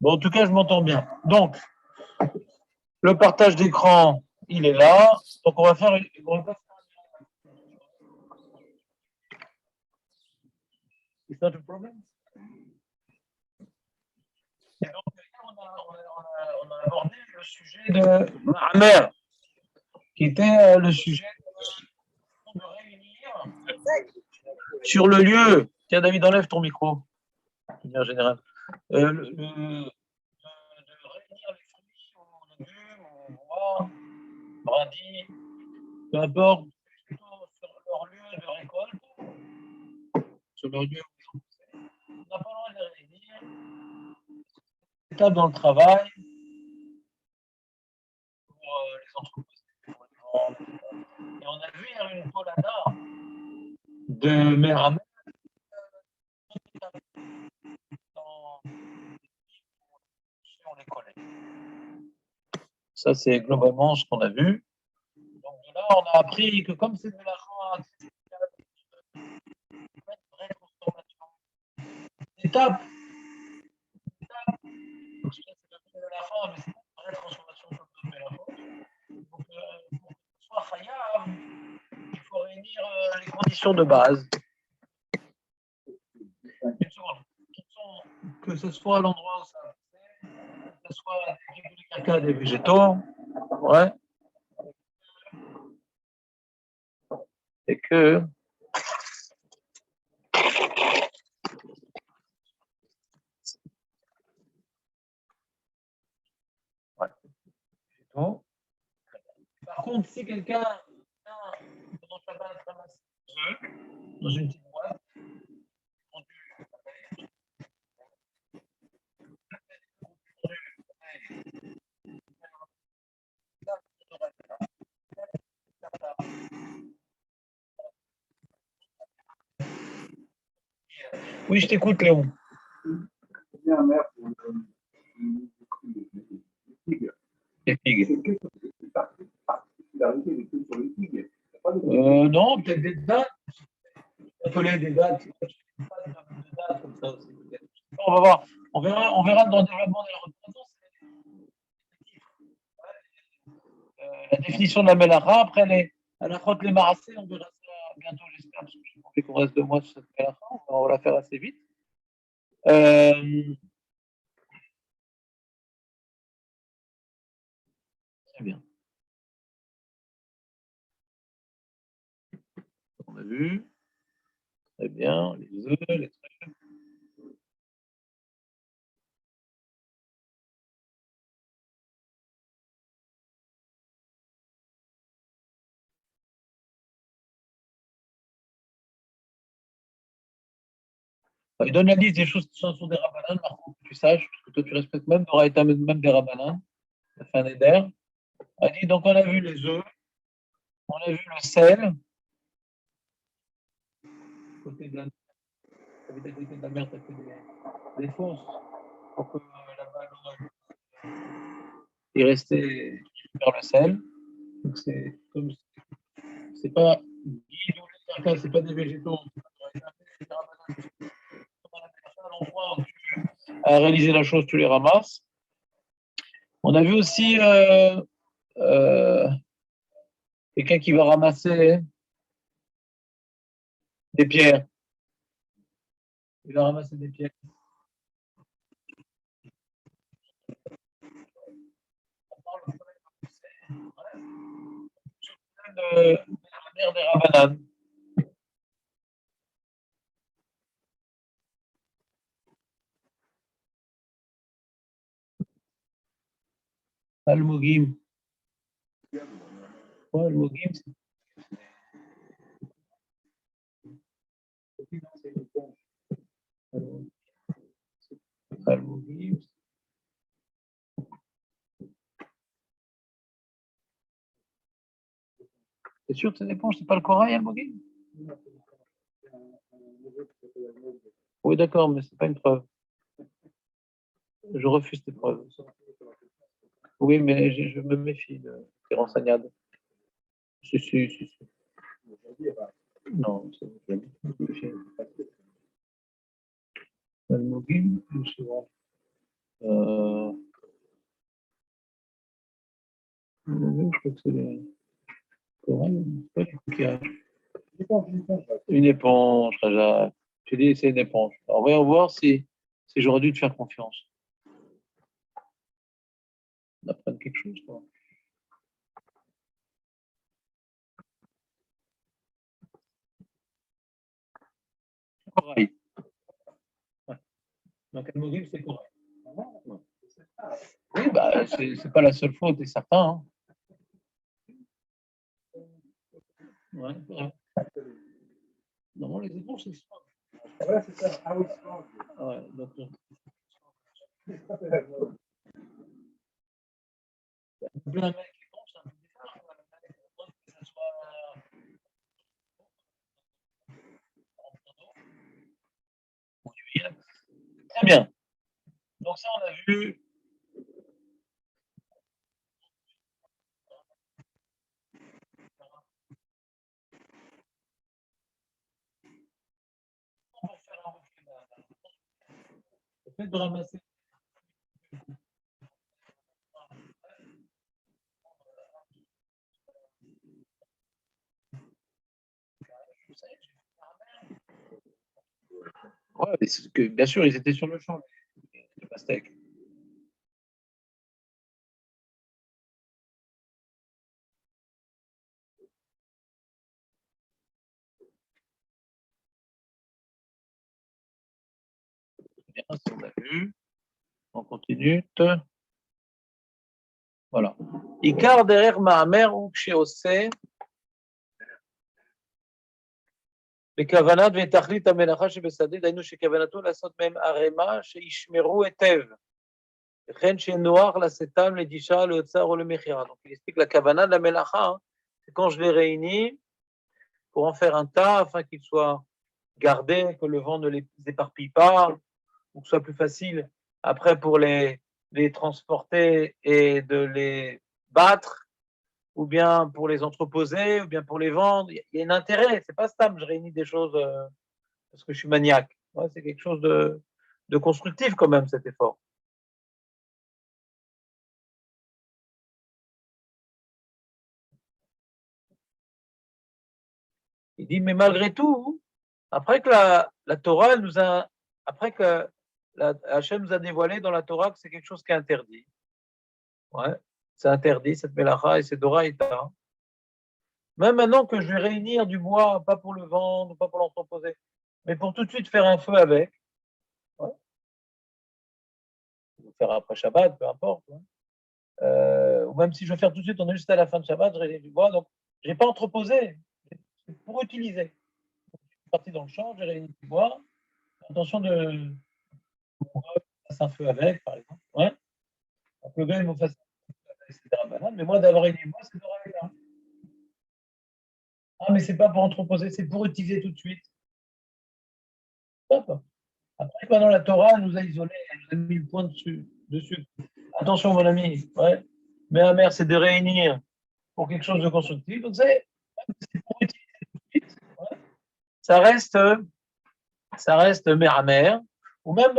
Bon, en tout cas, je m'entends bien. Donc, le partage d'écran, il est là. Donc, on va faire une. Is that a problem? Et donc, on a abordé le sujet de Mahamer, qui était le sujet de réunir sur le lieu. Tiens, David, enlève ton micro, de manière générale. De réunir les fruits ou légumes ou bois, brindilles, peu importe, plutôt sur leur lieu de récolte, sur leur lieu où ils sont poussés. On n'a pas le droit de les réunir. Étape dans le travail pour les entreprises. Et on a vu hier une polada de mer à mer on les connaît. Ça, c'est globalement ce qu'on a vu. Donc de là, on a appris que comme c'est de la rente, vraie transformation. Étape. Donc ça, c'est de la rente, mais c'est une vraie transformation comme d'autres de la rente. Donc pour que ce soit khayab, il faut réunir les conditions de base. Une seconde. Que ce soit l'endroit où ça va passer, que ce soit des caca, des végétaux, ouais. Et que ouais. Par contre, si quelqu'un dans sa base ramasse dans une petite boîte, oui, je t'écoute, Léon. Les figues. Non, peut-être des dates. Appeler des dates. Comme ça aussi. On va voir. On verra dans le développement de la représentation. La définition de la Melacha, après la faute les marassés, on verra ça bientôt, j'espère, parce que je pense qu'on reste 2 mois sur cette Melacha, on va la faire assez vite. Très bien. On a vu. Très bien. Les œufs, les trucs. Il donne la liste des choses qui sont sur des rabbananes, par contre, que tu saches, parce que toi tu respectes même, tu auras été même des rabbananes, la fin des der. Elle dit, donc on a vu les œufs, on a vu le sel, côté de la mer, côté de la mer, tu as fait des fosses pour que là-bas il restait vers le sel. Donc c'est comme c'est pas guide ou les c'est pas des végétaux, à réaliser la chose, tu les ramasses. On a vu aussi quelqu'un qui va ramasser des pierres. Il va ramasser des pierres. De la mer des Rabbanan. Almogim. Ouais, Almogim, c'est. Almogim. C'est sûr que c'est une éponge, c'est pas le corail, Almogim? Oui, d'accord, mais c'est pas une preuve. Je refuse tes preuves. Oui, mais je me méfie de tes renseignables. Si. Non, je me méfie. Almogim, souvent. Euh, je crois que c'est les coralles, pas les coquillages. Une éponge, Raja. Je dis, c'est une éponge. Alors, voyons voir si j'aurais dû te faire confiance. On apprend quelque chose, quoi. Corail. Ouais. Donc, Almogil, c'est corail. Ouais. Oui, bah, c'est pas la seule faute, c'est certain. Hein. Ouais, ouais. Non, les éponges, c'est ça. Ouais, c'est ça. Ah oui, c'est ça. Ouais, donc, plein de mecs qui pensent, c'est un peu bizarre. Que ça soit en huile. Très bien. Donc, ça, on a vu. On va faire un reflet. Le fait de ramasser. Ouais, que, bien sûr, ils étaient sur le champ, les pastèques. Bien, ça, on a vu. On continue. Voilà. עיקר דרך מאמר הוא כשעושה בכוונת ותכלית המלאכה שבשדה, דהיינו שכוונתו לעשות מהם ערימה שישמרו היטב, וכן שנוח לשאתם לגישה, לאוצר או למכירה. Donc il explique la kavana de la melacha, c'est quand je les réunis pour en faire un tas afin qu'ils soient gardés, que le vent ne les éparpille pas, ou que ce soit plus facile après pour les transporter et de les battre, ou bien pour les entreposer, ou bien pour les vendre. Il y a un intérêt, c'est pas stable, je réunis des choses parce que je suis maniaque. Ouais, c'est quelque chose de constructif quand même, cet effort. Il dit, mais malgré tout, après que la Torah elle nous a, après que Hachem nous a dévoilé dans la Torah que c'est quelque chose qui est interdit. Ouais, c'est interdit, cette mélacha et c'est Doraïta. Même maintenant que je vais réunir du bois, pas pour le vendre, pas pour l'entreposer, mais pour tout de suite faire un feu avec, ouais, ou faire après Shabbat, peu importe. Ouais. Ou même si je veux faire tout de suite, on est juste à la fin de Shabbat, je réunis du bois, donc je n'ai pas entreposé, c'est pour utiliser. Je suis parti dans le champ, j'ai réuni du bois, attention de faire un feu avec, par exemple. Ouais. Donc le gars, il me fasse etc. Mais moi, d'avoir réuni du bois, c'est Doraïta. Ah, mais c'est pas pour entreposer, c'est pour utiliser tout de suite. Hop. Après, pendant la Torah, elle nous a isolés, elle nous a mis le point dessus. Attention, mon ami, ouais. Mais la mère, c'est de réunir pour quelque chose de constructif. Donc, c'est pour utiliser tout de suite. Ouais. Ça reste mère à mère. Ou même,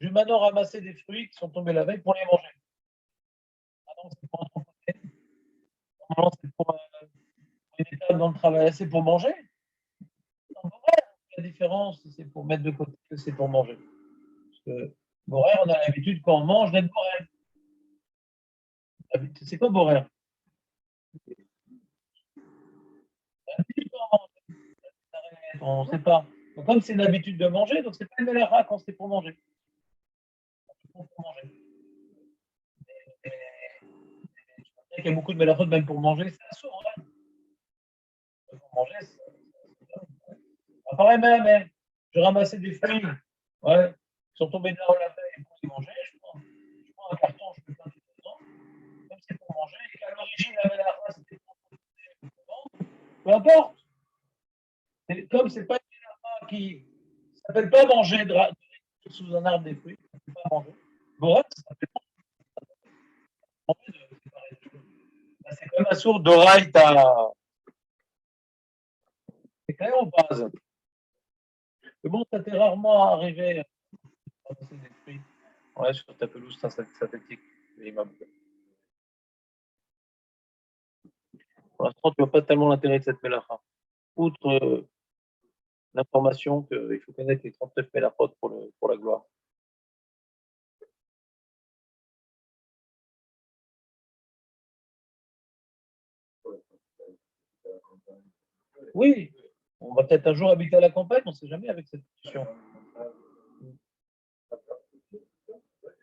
je vais maintenant ramasser des fruits qui sont tombés la veille pour les manger. Ah non, c'est pour entreposer. Non, c'est pour une étape dans le travail. C'est pour manger. Non, la différence, c'est pour mettre de côté que c'est pour manger. Parce que Borer, on a l'habitude quand on mange d'être Borer. C'est quoi Borer? On ne sait pas. Donc, comme c'est une habitude de manger, donc c'est pas une mélacha quand c'est pour manger. C'est pour manger. Il y a beaucoup de mélachot même pour manger, c'est un sourd. Hein. Pour manger, c'est pareil même. Je ramassais des fruits, ouais, qui sont tombés de là au la veille pour les manger. Je prends un carton, je mets plein de dedans, comme c'est pour manger, et qu'à l'origine, la mélacha, c'était pour vendre. Peu importe. Comme c'est pas une mélacha qui ne s'appelle pas manger sous un arbre des fruits, ça ne pas manger. Bon, ça s'appelle manger de séparer. C'est quand même un sourd d'oraïta. C'est quand même en base. Mais bon, ça t'est rarement arrivé à ramasser des fruits ouais, sur ta pelouse. juste synthétique, l'immeuble. Pour l'instant, tu vois pas tellement l'intérêt de cette mélacha. Outre l'information qu'il faut connaître les 39 mélachot pour la gloire. Oui, on va peut-être un jour habiter à la campagne, on ne sait jamais avec cette situation.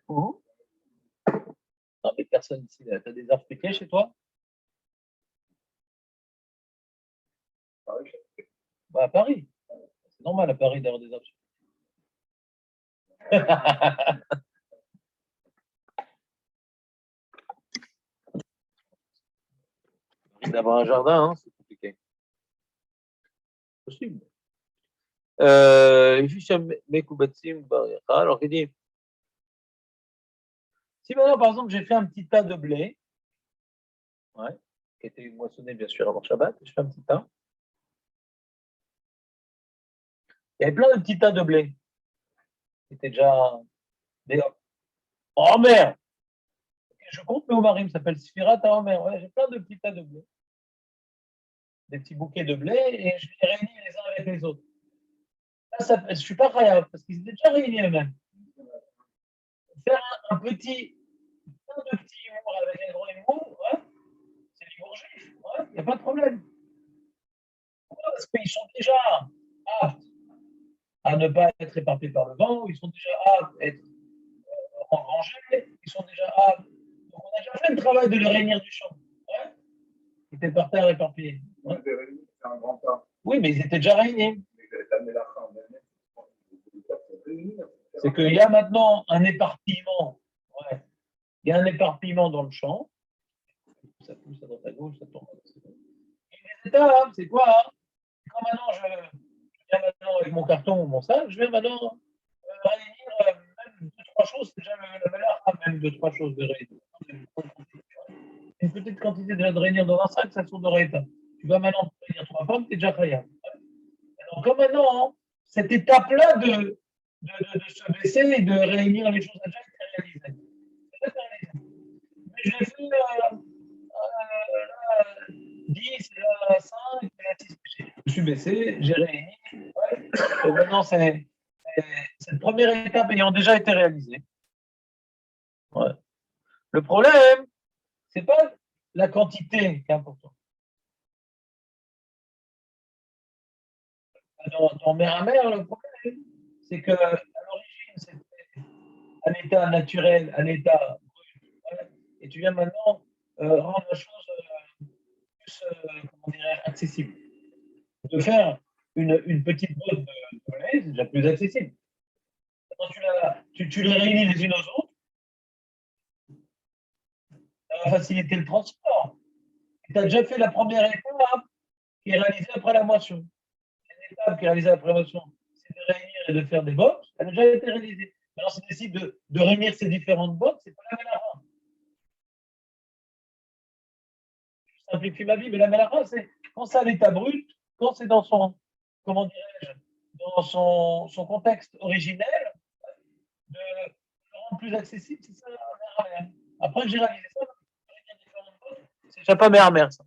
Non, mais personne ici. Tu as des arbres fruitiers chez toi? Bah, à Paris. C'est normal à Paris d'avoir des arbres fruitiers. D'avoir un jardin, hein, c'est compliqué. Possible. Alors, il dit, si maintenant, par exemple, j'ai fait un petit tas de blé, ouais, qui était moissonné, bien sûr, avant Shabbat, je fais un petit tas. Il y avait plein de petits tas de blé. Qui étaient déjà. Oh merde! Je compte mes Omarim, ça s'appelle Sfirat à Omer. Ouais, j'ai plein de petits tas de blé. Des petits bouquets de blé et je les réunis les uns avec les autres. Là, je ne suis pas khayab parce qu'ils étaient déjà réunis eux-mêmes. Faire un petit, plein de petits humours avec un gros humour, ouais, c'est l'humour juif, ouais, il n'y a pas de problème. Pourquoi? Parce qu'ils sont déjà aptes à ne pas être éparpillés par le vent, ils sont déjà aptes à être engrangés, ils sont déjà aptes. Donc on a déjà fait le travail de les réunir du champ. Ouais. Ils étaient par terre éparpillés. Ouais. C'est un grand tas. Oui, mais ils étaient déjà réunis. C'est qu'il y a maintenant un éparpillement. Ouais. Il y a un éparpillement dans le champ. Ça pousse à droite à gauche, ça tombe. Et les étapes, c'est quoi? Hein? Quand maintenant je viens maintenant avec mon carton ou mon sac, je vais maintenant réunir même deux, trois choses, déjà la valeur même deux, trois choses de réunir. Une petite quantité déjà de réunir dans un sac, ça tourne d'oreille. Tu vas maintenant réunir trois pommes, tu es déjà khayab. Alors, comme maintenant, hein, cette étape-là de se baisser et de réunir les choses déjà été réalisées. Mais je l'ai fait 10, 5, 6. Je me suis baissé, j'ai réuni. Ouais. Et maintenant, c'est cette première étape ayant déjà été réalisée. Ouais. Le problème, c'est pas la quantité qui est importante. Dans mer à mer, le problème, c'est que à l'origine, c'était un état naturel, un état brut. Ouais. Et tu viens maintenant rendre la chose plus, comment dirais, accessible. De faire une petite botte de lait, c'est déjà plus accessible. Quand tu les réunis les unes aux autres, ça va faciliter le transport. Tu as déjà fait la première étape qui est réalisée après la moisson. L'étape qui est réalisée après la moisson, c'est de réunir et de faire des bottes. Elle a déjà été réalisée. Maintenant, si tu décides de réunir ces différentes bottes, c'est pas la mélara. Je simplifie ma vie, mais la mélara, c'est quand c'est à l'état brut, quand c'est dans son, comment dirais-je, dans son contexte originel, de le rendre plus accessible, c'est ça la mélara. Après, j'ai réalisé ça, c'est déjà pas mer ça.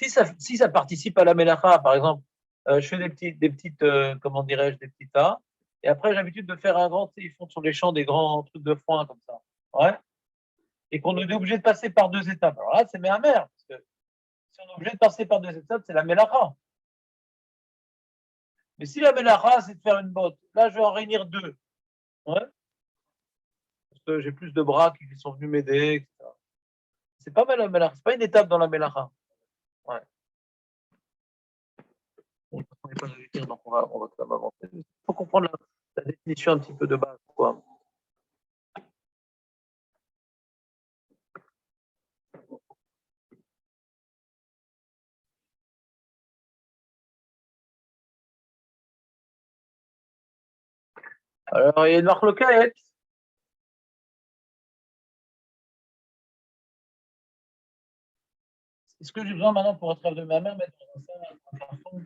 Si ça participe à la mélacha, par exemple, je fais des petites comment dirais-je, des petits tas, et après j'ai l'habitude de faire un grand, ils font sur les champs des grands trucs de foin comme ça, ouais, et qu'on est obligé de passer par deux étapes. Alors là, c'est mer, parce que si on est obligé de passer par deux étapes, c'est la mélacha. Mais si la mélacha, c'est de faire une botte, là, je vais en réunir deux, ouais, parce que j'ai plus de bras qui sont venus m'aider, etc. C'est pas mal la mélacha, c'est pas une étape dans la mélacha. Ouais. On n'est pas invité, donc on va quand même avancer. Il faut comprendre la définition un petit peu de base. Quoi. Alors, il y a une marque locale. Est-ce que j'ai besoin maintenant pour être de ma mère mettre dans un carton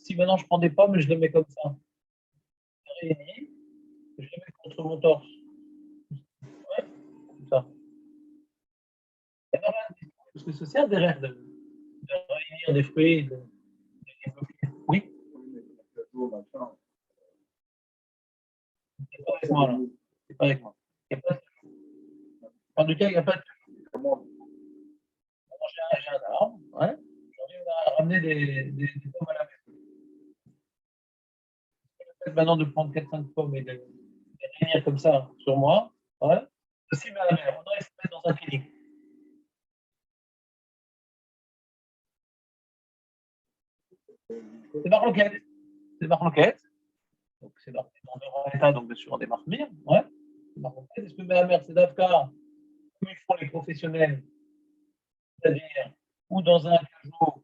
Si maintenant je prends des pommes et je les mets comme ça, réunis, je les mets contre mon torse. Ouais, comme ça. Il y a rien de parce que c'est social derrière de réunir des fruits, de les bloquer. Oui, c'est pas avec moi là. C'est pas avec moi. Il y a pas de... En tout cas, il n'y a pas de. Moi, j'ai un arbre, ouais. J'arrive à ramener des pommes à la maison. Peut-être maintenant de prendre 4-5 pommes et de les réunir comme ça sur moi. Ouais. Aussi, mais à la mer. On doit se mettre dans un clinique. C'est marloquette. C'est marloquette. Donc, c'est marqué dans leur état, donc bien sûr, des marmires. Ouais. C'est marloquette. Est-ce que mais la mer, c'est d'Afka, comme ils font les professionnels, c'est-à-dire ou dans un cajot,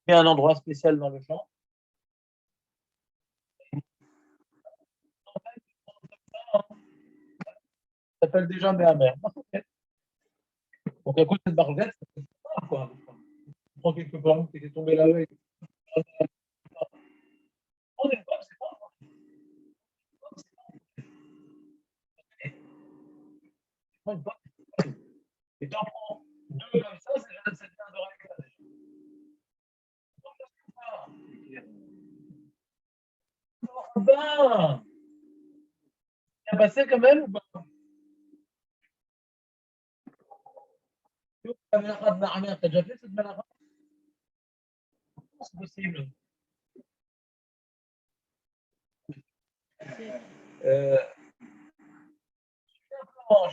il y a un endroit spécial dans le champ. Ça s'appelle déjà Méhammer. Donc, à cause de cette barquette, ça fait pas, quoi. On prend quelques pommes qui étaient tombées la veille. On est pas, c'est pas. Prends une pomme. Et t'en prends deux comme ça, c'est bien de règle. Ben, bien passé quand même ou pas? La mélacha de Mahammer, t'as déjà fait cette mélacha? C'est possible. Euh, non,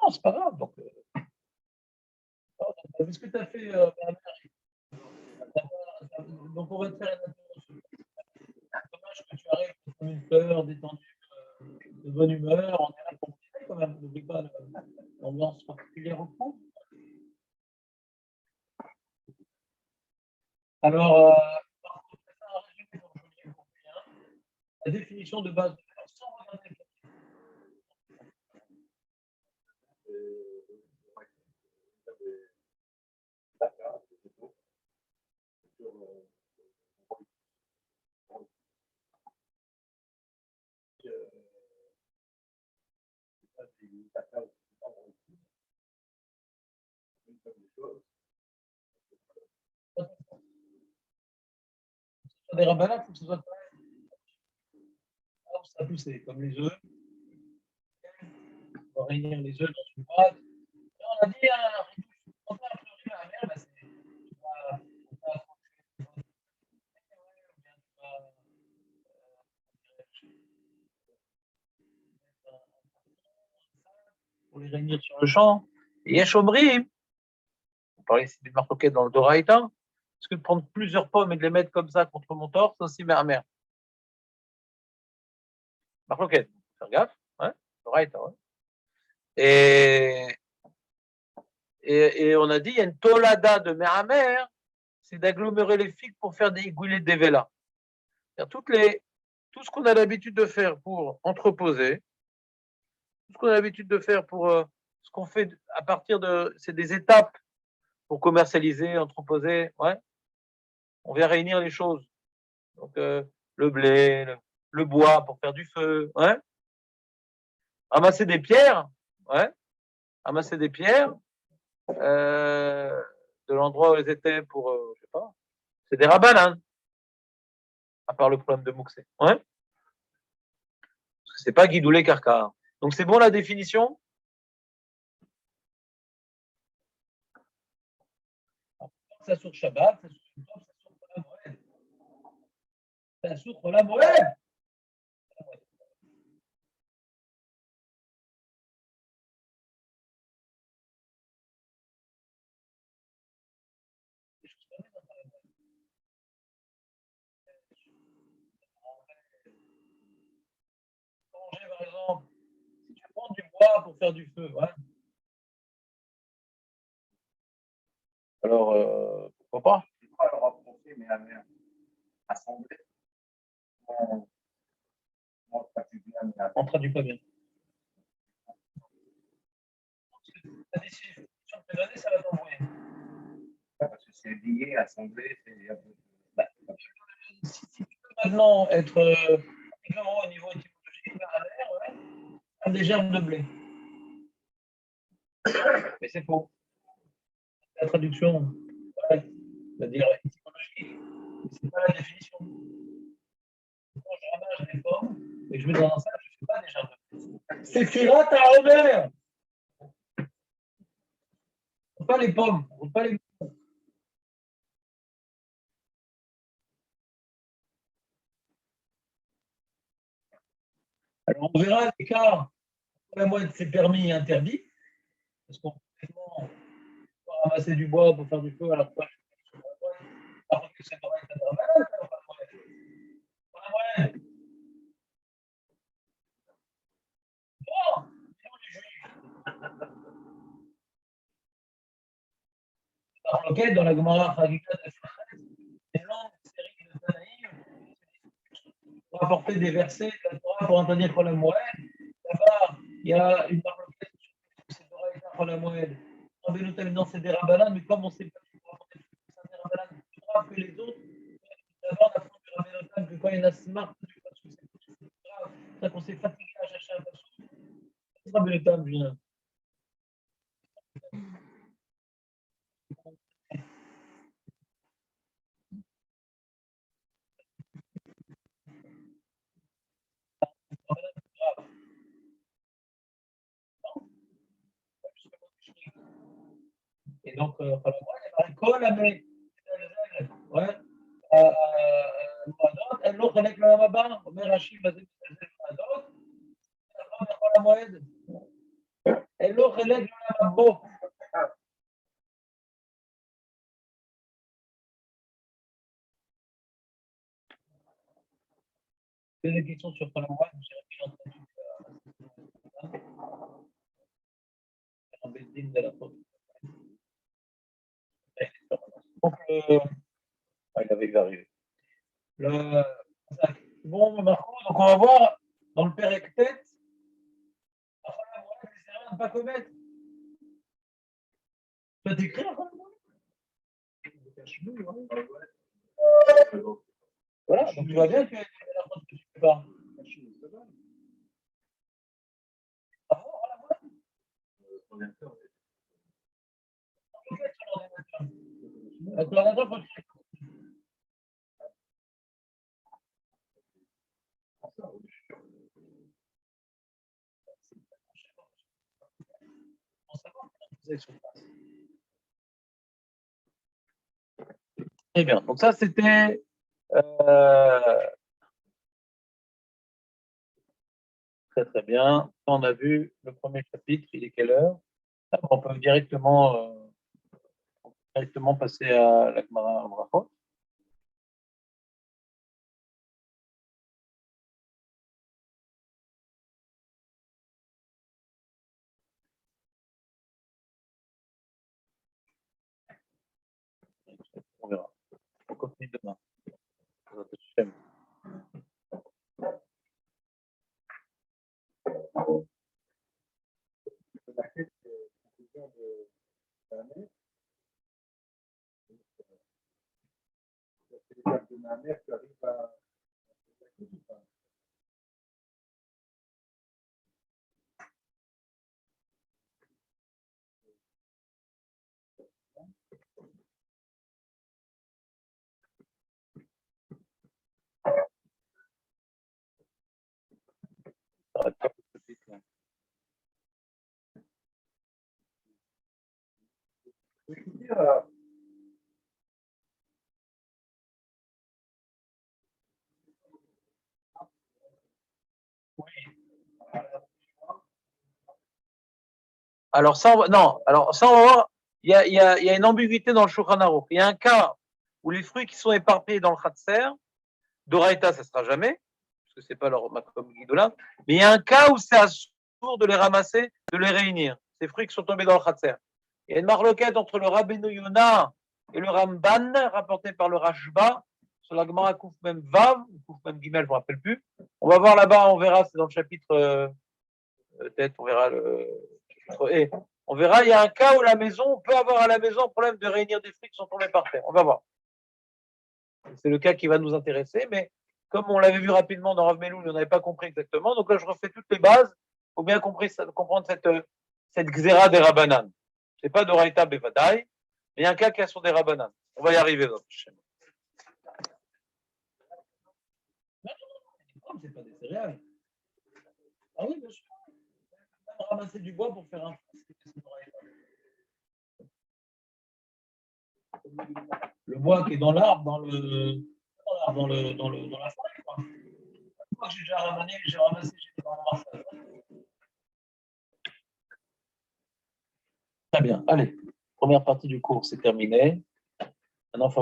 non, c'est pas grave. Donc, est-ce que tu as fait donc, on va te faire une intervention. Dommage que tu arrives comme une fleur, détendue, de bonne humeur. On est là pour vous quand même. N'oublie pas l'ambiance particulière au fond. Alors, un résumé pour que je me comprenne bien. La définition de base, sans regarder des rabbins, il faut que ce soit ça poussé, comme les œufs. On va réunir les œufs dans une boîte. On a dit, on peut inclure la mer, bah, c'est. Tu vas pour les réunir sur le champ. Et Yeshomrim, on parlait ici des marloquettes dans le Doraïta, est-ce que de prendre plusieurs pommes et de les mettre comme ça contre mon torse, c'est aussi mer. Marloquette, faire gaffe, hein, Doraïta, ouais. Et, et on a dit, il y a une tolada de mer à mer, c'est d'agglomérer les figues pour faire des goulets de vélas. Tout ce qu'on a l'habitude de faire pour entreposer, tout ce qu'on a l'habitude de faire pour ce qu'on fait à partir de, c'est des étapes pour commercialiser, entreposer, ouais. On vient réunir les choses. Donc, le blé, le bois pour faire du feu, ouais. Ramasser des pierres, ouais. Ramasser des pierres de l'endroit où elles étaient pour, je sais pas, c'est des rabans, hein, à part le problème de Mouxé, ouais. Parce que c'est pas Guidoulé Karkar. Donc, c'est bon la définition? Ça sur Shabbat, ça sur la Moed. Ça sur la Moed. Manger, par exemple, si tu prends du bois pour faire du feu, ouais. Alors, pourquoi pas? Alors, approcher, mais assembler. On traduit pas bien. La décision que tu as donnée, ça va t'envoyer. Parce que c'est lier, assembler, si tu peux maintenant être au niveau étymologique, ouais, comme des germes de blé. Mais c'est faux. La traduction, ouais, c'est-à-dire étymologique, c'est pas la définition. Quand je ramage des pommes et que je mets dans un sac, je ne fais pas des germes de blé. C'est pirate à Robert. Pas les pommes, pas les. Alors, on verra les cas où la moelle c'est permis et interdit, parce qu'on peut ramasser du bois pour faire du feu à la fois. Alors que ça devrait être normal, pas la moelle. Oh, par lequel, dans la Gemara Chagitat des longues séries de Tanaïm, pour apporter des versets de la Torah pour interdire pour la moelle. Là-bas, il y a une marloquette sur c'est Torah et pour la moelle. Non, c'est des Rabbanan, mais comme on ne sait pas c'est des Rabbanan plus grave que les autres, d'abord, on apprend du Rabbanan que quand il y en a smart, parce que c'est grave, c'est qu'on s'est fatigué à chercher un passage. C'est Rabbanan, bien. Et donc, il y a un col à mettre. Ouais. l'autre avec le Ramabin, Omer Rachid, Bazé, la moed. Et l'autre avec le Ramabo. Des questions sur la moed, j'ai répondu en Bézdine de la faute. Donc, il avait arrivé. Bon, Marco, donc on va voir dans le Périctète, enfin, la moelle, c'est rien à ne pas commettre. Tu vas t'écrire enfin, voilà, donc tu vois bien que la faute que tu fais pas. Ah bon, la moelle avec l'ordinateur, faut que très bien. Donc ça, c'était très très bien. On a vu le premier chapitre. Il est quelle heure? On peut directement passer à la Gemara Brachot. On verra. On continue demain. Alors ça, non. Alors ça, on va voir. Il y a une ambiguïté dans le Shulchan Aruch. Il y a un cas où les fruits qui sont éparpillés dans le Khatser, d'Oraïta, ça ne sera jamais, parce que c'est pas leur makom guidola. Mais il y a un cas où c'est assourd de les ramasser, de les réunir. Ces fruits qui sont tombés dans le Khatser. Il y a une marloquette entre le Rabbeinu Yonah et le Ramban, rapporté par le Rashba, sur la Gemara Kouf Mem Vav, Kouf Mem Gimel, je ne me rappelle plus. On va voir là-bas, on verra, c'est dans le chapitre, peut-être, on verra le chapitre E. On verra, il y a un cas où la maison, on peut avoir à la maison un problème de réunir des fruits qui sont tombés par terre. On va voir. C'est le cas qui va nous intéresser, mais comme on l'avait vu rapidement dans Rav Meloul, on n'avait pas compris exactement. Donc là, je refais toutes les bases. Il faut bien comprendre cette xéra des Rabbanan. Ce n'est pas d'Oraïta Bevadaï, mais il y a un cas qui est sur des Rabbanan. On va y arriver dans le schéma. Non, c'est pas des céréales. Ah oui, bien sûr. On va ramasser du bois pour faire un le bois qui est dans l'arbre, dans la forêt. Quoi. Moi, j'ai déjà ramassé, j'étais dans le Marseille. Très bien. Allez, première partie du cours, c'est terminé. Maintenant,